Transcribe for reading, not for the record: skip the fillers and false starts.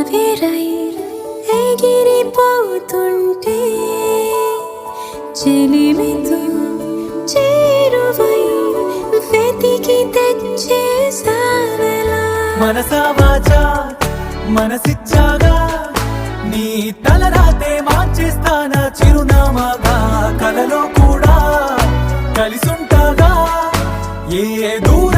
ఆవిరై ఎగిరిపోతుంటే చెలిమితో చేరువై వెతికి తెచ్చేసావెలా మనసా వాచా మనసిచ్చాగా నీ తలరాతే మార్చేస్తానా చిరునామాగా కలలో కూడా కలిసుంటాగా ఏ దూరం